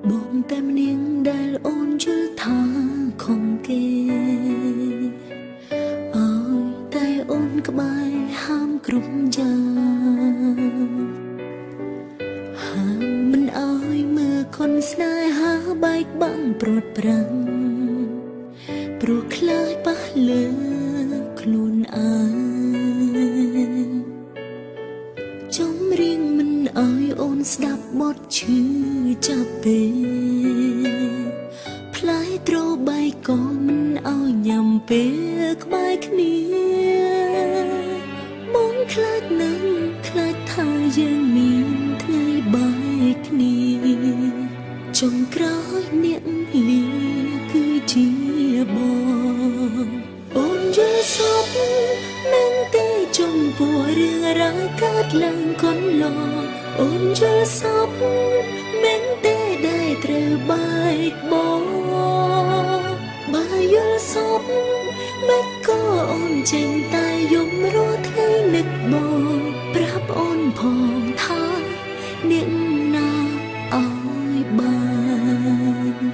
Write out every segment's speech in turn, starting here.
បងតែម្នាងដែលអូនយល់ថាខំគេអើយតែអូនក្បែរហាមគ្រប់យ៉ាងហាមមិនអើយមើលคนស្នេហាបែកបាំងព្រួតប្រាំងព្រោះខ្លាចប៉ះលើខ្លួនឯងចំរៀងមិនអើយអូនស្ដាប់បទឈឺចាប់ពេលផ្លែត្របែកក៏មិនអើយញ៉ាំពេលក្បែរគ្នាបងខ្លាចនឹងខ្លាចថាយើងមានថ្ងៃបែកគ្នាចុងក្រោយអ្នកលីគឺជាបងអូនយល់សពមែនទេចំពោះរឿងរ៉ាវកើតឡើងកន្លងអូនយល់សពមែនទេដែលត្រូវបែកបងបើយល់សពមិនក៏អូនចេញតែយំរាល់ថ្ងៃនឹកបងប្រាប់អូនផងថាអ្នកណាអើយបាន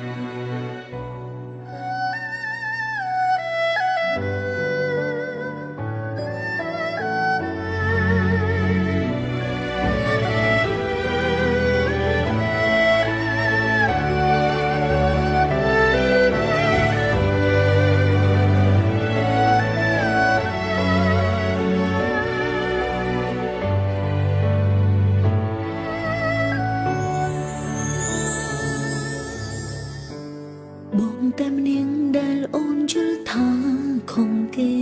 បងតែម្នាងដែលអូនយល់ថាខំគេ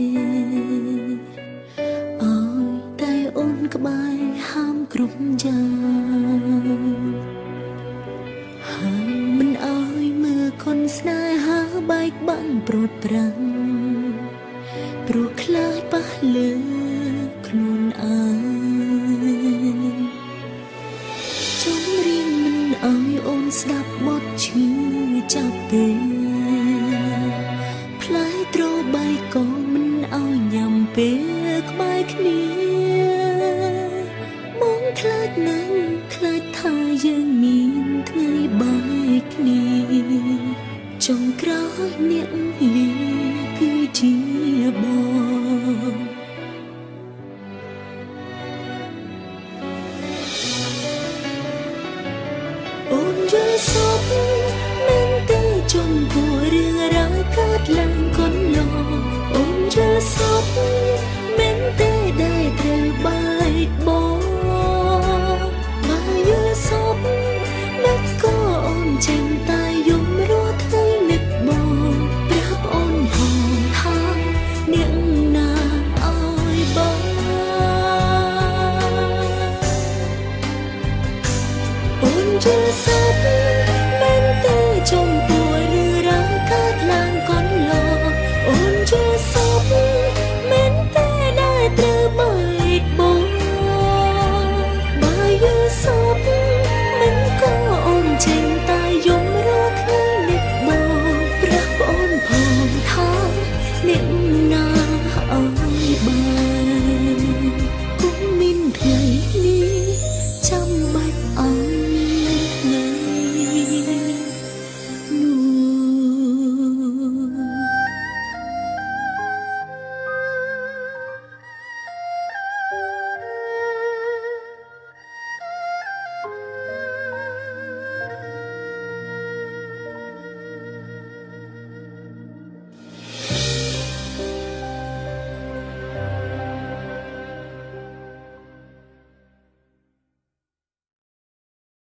អើយតែអូនក្បែរហាមគ្រប់យ៉ាងហាមមិនអើយមើលคนស្នេហាបែកបាំងព្រួតប្រាំងព្រោះខ្លាចប៉ះលើខ្លួនឯងចំរៀងមិនអើយអូនស្ដាប់បទឈឺចាប់ពេលផ្លែត្របែកក៏មិនអើយញ៉ាំពេលក្បែរគ្នាបងខ្លាចនឹងខ្លាចថាយើងមានថ្ងៃបែកគ្នាចុងក្រោយអ្នកលីគឺជាបងអូនយល់សពមែនទេចំពោះរឿងរ៉ាវកើតឡើងកន្លងអូនយល់សពមែនទេដែលត្រូវបែកបងបើយល់សពមិនក៏អូនចេញតែយំរាល់ថ្ងៃនឹកបងប្រាប់អូនផងថាអ្នកណាអើយបងអូនយល់ស